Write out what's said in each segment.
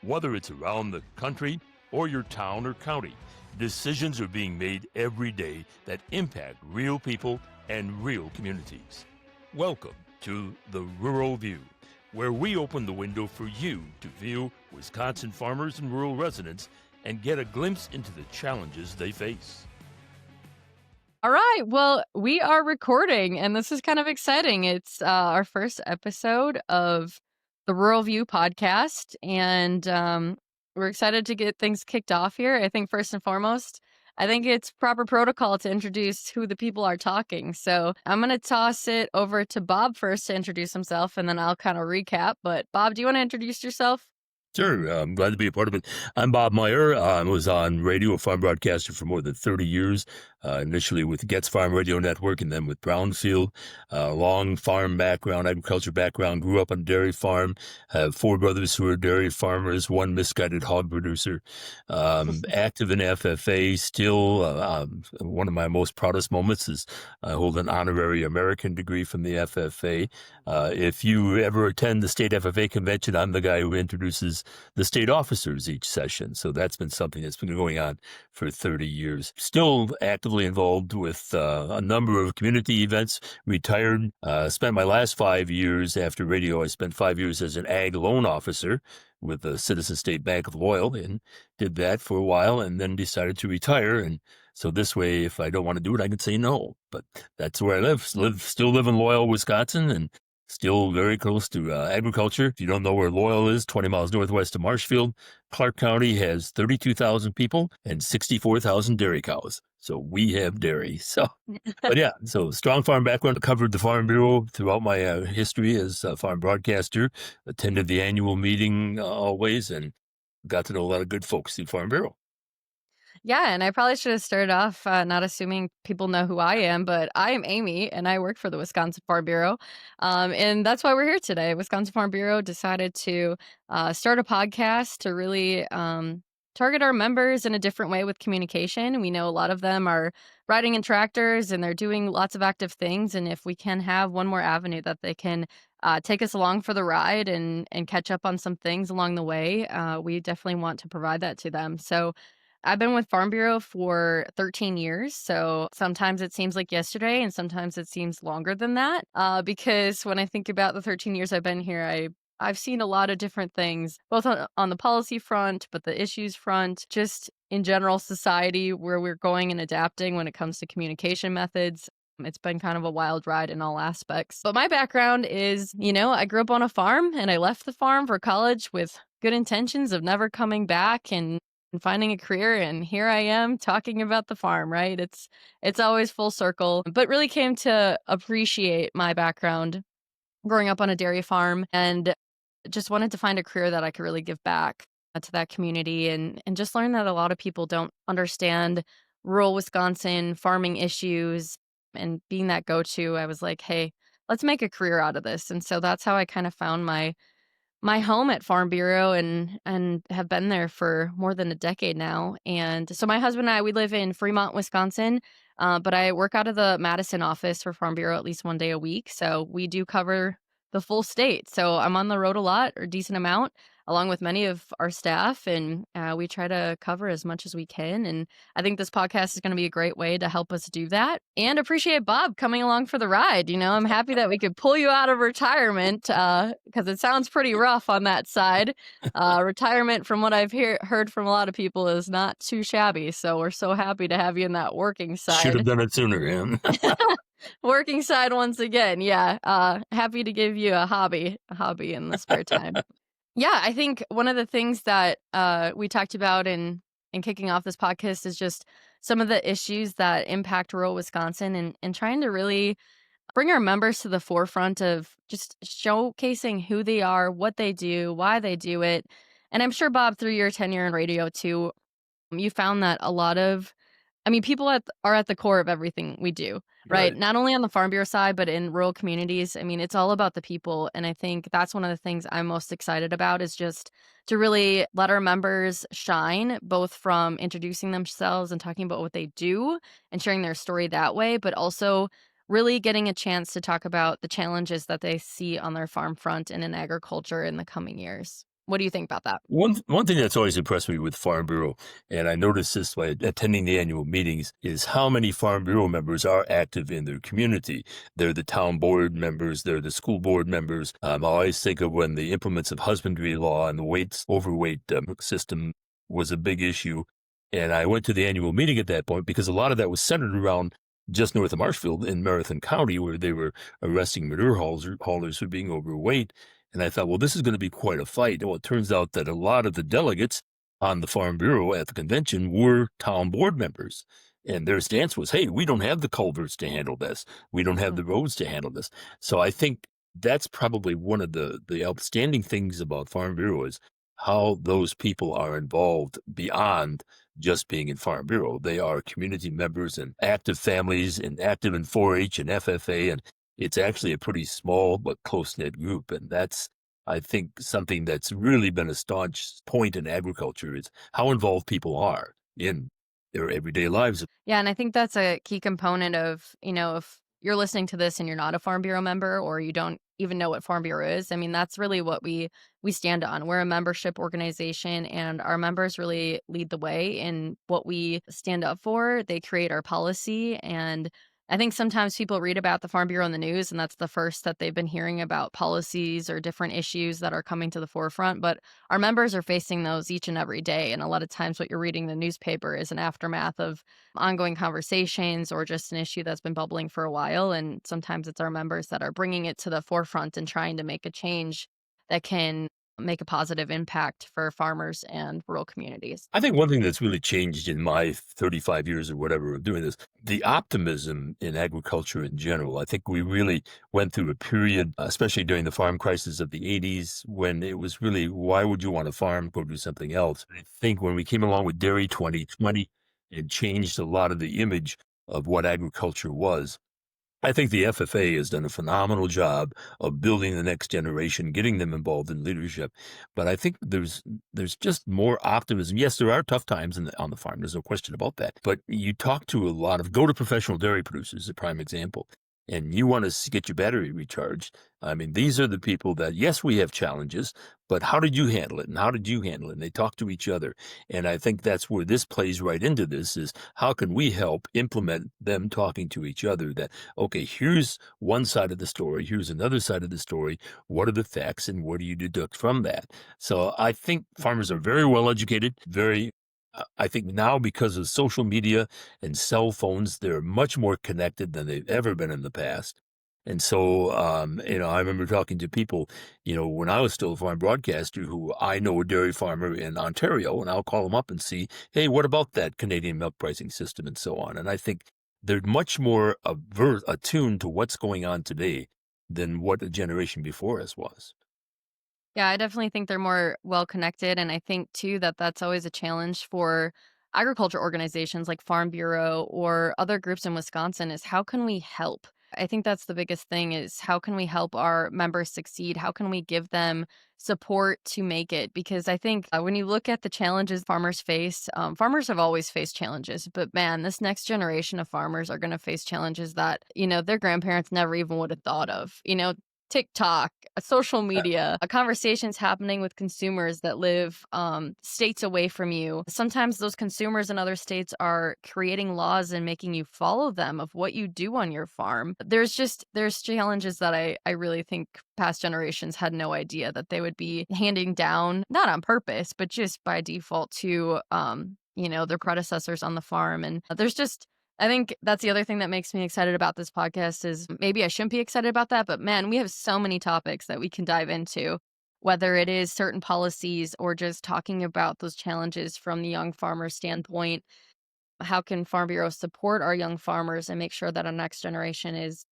Whether it's around the country or your town or county, decisions are being made every day that impact real people and real communities. Welcome to the Rural View, where we open the window for you to view Wisconsin farmers and rural residents and get a glimpse into the challenges they face. All right. Well, we are recording, and this is kind of exciting. It's our first episode of the Rural View podcast, and we're excited to get things kicked off here. I think first and foremost, I think it's proper protocol to introduce who the people are talking. So I'm going to toss it over to Bob first to introduce himself, and then I'll kind of recap. But Bob, do you want to introduce yourself? Sure, I'm glad to be a part of it. I'm Bob Meyer. I was on radio, a farm broadcaster for more than 30 years, initially with Getz Farm Radio Network and then with Brownfield. Long farm background, agriculture background, grew up on a dairy farm, have four brothers who are dairy farmers, one misguided hog producer, active in FFA still. One of my most proudest moments is I hold an honorary American degree from the FFA. If you ever attend the state FFA convention, I'm the guy who introduces the state officers each session. So that's been something that's been going on for 30 years. Still actively involved with a number of community events, retired, spent my last 5 years after radio. I spent 5 years as an ag loan officer with the Citizen State Bank of Loyal and did that for a while and then decided to retire. And so this way, if I don't want to do it, I can say no. But that's where I still live in Loyal, Wisconsin, and still very close to agriculture. If you don't know where Loyal is, 20 miles northwest of Marshfield, Clark County has 32,000 people and 64,000 dairy cows. So we have dairy. So, but yeah, so strong farm background. Covered the Farm Bureau throughout my history as a farm broadcaster, attended the annual meeting always, and got to know a lot of good folks in Farm Bureau. Yeah, and I probably should have started off not assuming people know who I am, but I am Amy, and I work for the Wisconsin Farm Bureau. And that's why we're here today. Wisconsin Farm Bureau decided to start a podcast to really target our members in a different way with communication. We know a lot of them are riding in tractors, and they're doing lots of active things. And if we can have one more avenue that they can take us along for the ride and catch up on some things along the way, we definitely want to provide that to them. So I've been with Farm Bureau for 13 years, so sometimes it seems like yesterday and sometimes it seems longer than that, because when I think about the 13 years I've been here, I've seen a lot of different things, both on the policy front, but the issues front, just in general society, where we're going and adapting when it comes to communication methods. It's been kind of a wild ride in all aspects. But my background is, I grew up on a farm and I left the farm for college with good intentions of never coming back and finding a career, and here I am talking about the farm, right? It's always full circle, but really came to appreciate my background growing up on a dairy farm and just wanted to find a career that I could really give back to that community and just learn that a lot of people don't understand rural Wisconsin farming issues, and being that go-to, I was like, hey, let's make a career out of this. And so that's how I kind of found my home at Farm Bureau and have been there for more than a decade now. And so my husband and I, we live in Fremont, Wisconsin, but I work out of the Madison office for Farm Bureau at least one day a week. So we do cover the full state. So I'm on the road a lot, or a decent amount, along with many of our staff, and we try to cover as much as we can. And I think this podcast is going to be a great way to help us do that. And appreciate Bob coming along for the ride. I'm happy that we could pull you out of retirement, because it sounds pretty rough on that side. Retirement, from what I've heard from a lot of people, is not too shabby. So we're so happy to have you in that working side. Should have done it sooner, yeah. Working side once again. Yeah. Happy to give you a hobby in the spare time. Yeah, I think one of the things that we talked about in kicking off this podcast is just some of the issues that impact rural Wisconsin, and trying to really bring our members to the forefront of just showcasing who they are, what they do, why they do it. And I'm sure, Bob, through your tenure in radio too, you found that a lot of people are at the core of everything we do, right? Not only on the Farm Bureau side, but in rural communities. It's all about the people. And I think that's one of the things I'm most excited about, is just to really let our members shine, both from introducing themselves and talking about what they do and sharing their story that way, but also really getting a chance to talk about the challenges that they see on their farm front and in agriculture in the coming years. What do you think about that? One thing that's always impressed me with Farm Bureau, and I noticed this by attending the annual meetings, is how many Farm Bureau members are active in their community. They're the town board members, they're the school board members. I always think of when the implements of husbandry law and the overweight system was a big issue. And I went to the annual meeting at that point because a lot of that was centered around just north of Marshfield in Marathon County, where they were arresting manure haulers for being overweight. And I thought, well, this is going to be quite a fight. Well, it turns out that a lot of the delegates on the Farm Bureau at the convention were town board members. And their stance was, hey, we don't have the culverts to handle this. We don't have the roads to handle this. So I think that's probably one of the outstanding things about Farm Bureau is how those people are involved beyond just being in Farm Bureau. They are community members and active families and active in 4-H and FFA. And it's actually a pretty small but close-knit group, and that's, I think, something that's really been a staunch point in agriculture is how involved people are in their everyday lives. Yeah, and I think that's a key component of, if you're listening to this and you're not a Farm Bureau member or you don't even know what Farm Bureau is, I mean, that's really what we stand on. We're a membership organization and our members really lead the way in what we stand up for. They create our policy, and I think sometimes people read about the Farm Bureau in the news and that's the first that they've been hearing about policies or different issues that are coming to the forefront, but our members are facing those each and every day, and a lot of times what you're reading in the newspaper is an aftermath of ongoing conversations or just an issue that's been bubbling for a while. And sometimes it's our members that are bringing it to the forefront and trying to make a change that can make a positive impact for farmers and rural communities. I think one thing that's really changed in my 35 years or whatever of doing this, the optimism in agriculture in general. I think we really went through a period, especially during the farm crisis of the 80s, when it was really, why would you want to farm? Go do something else. I think when we came along with Dairy 2020, it changed a lot of the image of what agriculture was. I think the FFA has done a phenomenal job of building the next generation, getting them involved in leadership. But I think there's just more optimism. Yes, there are tough times on the farm. There's no question about that. But you talk to a lot of go to professional dairy producers, a prime example, and you want to get your battery recharged. I mean, these are the people that yes, we have challenges, but how did you handle it? And how did you handle it? And they talk to each other. And I think that's where this plays right into this is how can we help implement them talking to each other that okay, here's one side of the story, here's another side of the story. What are the facts and what do you deduct from that? So I think farmers are very well educated, I think now because of social media and cell phones, they're much more connected than they've ever been in the past. And so, I remember talking to people, when I was still a farm broadcaster who I know a dairy farmer in Ontario, and I'll call them up and see, hey, what about that Canadian milk pricing system and so on. And I think they're much more attuned to what's going on today than what a generation before us was. Yeah, I definitely think they're more well connected. And I think too that that's always a challenge for agriculture organizations like Farm Bureau or other groups in Wisconsin is how can we help? I think that's the biggest thing is how can we help our members succeed? How can we give them support to make it? Because I think when you look at the challenges farmers face, farmers have always faced challenges, but man, this next generation of farmers are going to face challenges that, their grandparents never even would have thought of. TikTok, social media, conversations happening with consumers that live states away from you. Sometimes those consumers in other states are creating laws and making you follow them of what you do on your farm. There's challenges that I really think past generations had no idea that they would be handing down, not on purpose, but just by default to their predecessors on the farm. And there's just I think that's the other thing that makes me excited about this podcast is maybe I shouldn't be excited about that, but man, we have so many topics that we can dive into, whether it is certain policies or just talking about those challenges from the young farmer standpoint. How can Farm Bureau support our young farmers and make sure that our next generation is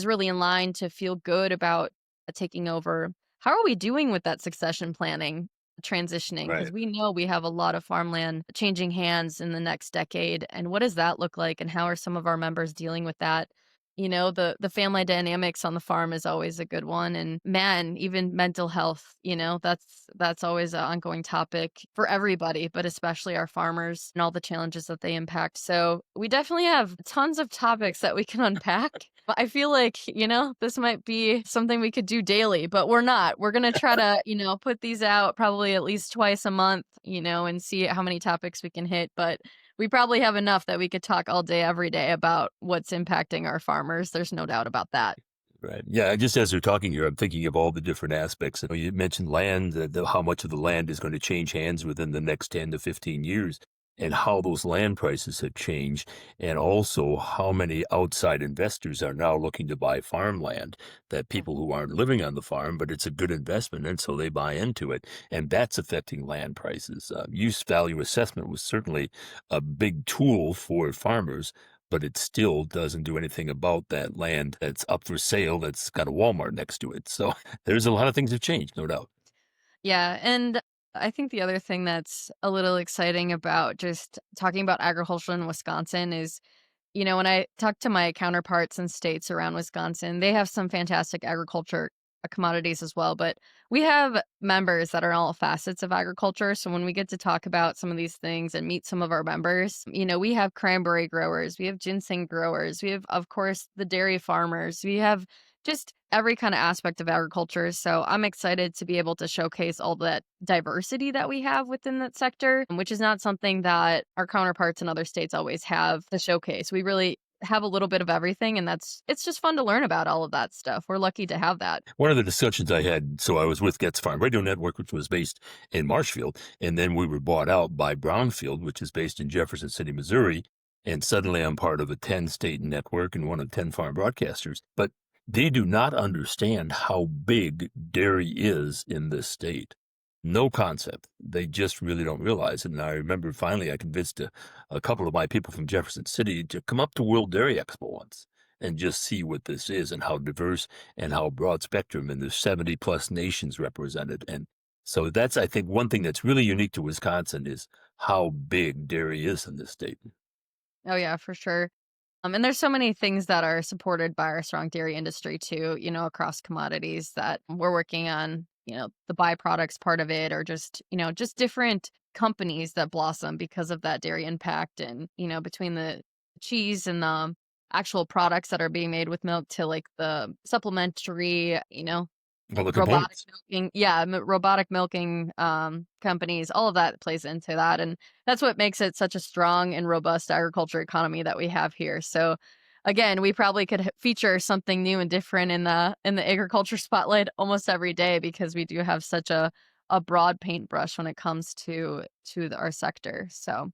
really in line to feel good about taking over? How are we doing with that succession planning transitioning? Because Right. we know we have a lot of farmland changing hands in the next decade. And what does that look like? And how are some of our members dealing with that? The family dynamics on the farm is always a good one, and man, even mental health, that's always an ongoing topic for everybody, but especially our farmers and all the challenges that they impact. So we definitely have tons of topics that we can unpack. But I feel like, this might be something we could do daily, but we're not. We're going to try to, put these out probably at least twice a month, and see how many topics we can hit. But we probably have enough that we could talk all day, every day about what's impacting our farmers. There's no doubt about that. Right. Yeah. Just as we're talking here, I'm thinking of all the different aspects. You mentioned land, how much of the land is going to change hands within the next 10 to 15 years, and how those land prices have changed, and also how many outside investors are now looking to buy farmland that people who aren't living on the farm, but it's a good investment, and so they buy into it. And that's affecting land prices. Use value assessment was certainly a big tool for farmers, but it still doesn't do anything about that land that's up for sale that's got a Walmart next to it. So there's a lot of things have changed, no doubt. Yeah, and I think the other thing that's a little exciting about just talking about agriculture in Wisconsin is, when I talk to my counterparts in states around Wisconsin, they have some fantastic agriculture commodities as well. But we have members that are all facets of agriculture. So when we get to talk about some of these things and meet some of our members, we have cranberry growers, we have ginseng growers, we have, of course, the dairy farmers, we have just every kind of aspect of agriculture. So I'm excited to be able to showcase all that diversity that we have within that sector, which is not something that our counterparts in other states always have to showcase. We really have a little bit of everything, and it's just fun to learn about all of that stuff. We're lucky to have that. One of the discussions I had, so I was with Getz Farm Radio Network, which was based in Marshfield, and then we were bought out by Brownfield, which is based in Jefferson City, Missouri. And suddenly I'm part of a 10 state network and one of 10 farm broadcasters. But they do not understand how big dairy is in this state. No concept. They just really don't realize it. And I remember finally I convinced a couple of my people from Jefferson City to come up to World Dairy Expo once and just see what this is and how diverse and how broad spectrum. And there's 70 plus nations represented. And so that's, I think, one thing that's really unique to Wisconsin is how big dairy is in this state. Oh yeah, for sure. And there's so many things that are supported by our strong dairy industry too, across commodities that we're working on, the byproducts part of it, or just different companies that blossom because of that dairy impact. And, between the cheese and the actual products that are being made with milk to like the supplementary, All the robotic components. milking, yeah, robotic milking, companies, all of that plays into that, and that's what makes it such a strong and robust agriculture economy that we have here. So, again, we probably could feature something new and different in the agriculture spotlight almost every day because we do have such a broad paintbrush when it comes to our sector. So,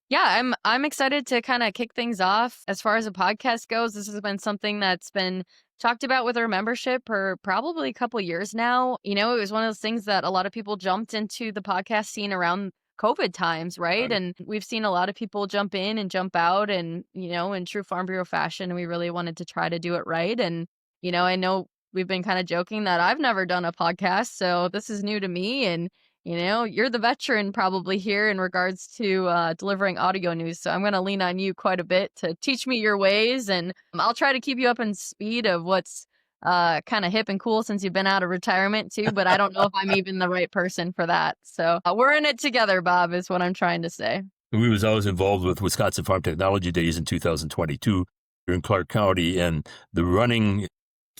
yeah, I'm excited to kinda kick things off. As far as a podcast goes, this has been something that's been talked about with our membership for probably a couple years now. It was one of those things that a lot of people jumped into the podcast scene around COVID times, right? Right. And we've seen a lot of people jump in and jump out and, in true Farm Bureau fashion, we really wanted to try to do it right. And, I know we've been kinda joking that I've never done a podcast, so this is new to me, and you're the veteran probably here in regards to delivering audio news. So I'm going to lean on you quite a bit to teach me your ways. And I'll try to keep you up in speed of what's kind of hip and cool since you've been out of retirement too. But I don't know if I'm even the right person for that. So we're in it together, Bob, is what I'm trying to say. We was always involved with Wisconsin Farm Technology Days in 2022 here in Clark County, and the running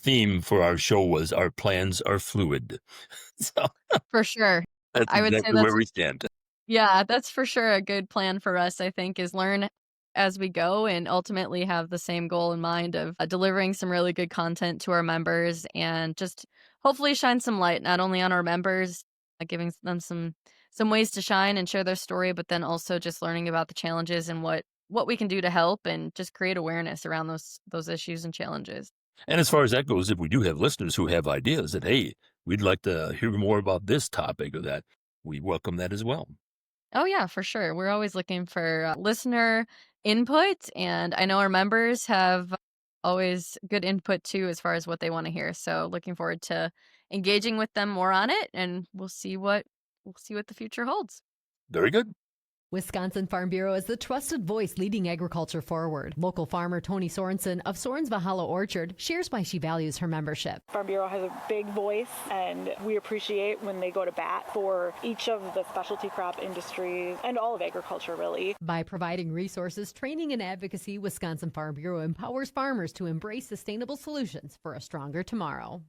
theme for our show was "Our plans are fluid." So For sure. that's I would say exactly where that's we stand. Yeah, that's for sure a good plan for us, I think, is learn as we go and ultimately have the same goal in mind of delivering some really good content to our members and just hopefully shine some light not only on our members, giving them some ways to shine and share their story, but then also just learning about the challenges and what we can do to help and just create awareness around those issues and challenges. And as far as that goes, if we do have listeners who have ideas that, hey, we'd like to hear more about this topic or that, we welcome that as well. Oh, yeah, for sure. We're always looking for listener input, and I know our members have always good input too as far as what they want to hear. So, looking forward to engaging with them more on it, and we'll see what the future holds. Very good. Wisconsin Farm Bureau is the trusted voice leading agriculture forward. Local farmer Tony Sorensen of Soren's Valhalla Orchard shares why she values her membership. Farm Bureau has a big voice, and we appreciate when they go to bat for each of the specialty crop industries and all of agriculture, really. By providing resources, training, and advocacy, Wisconsin Farm Bureau empowers farmers to embrace sustainable solutions for a stronger tomorrow.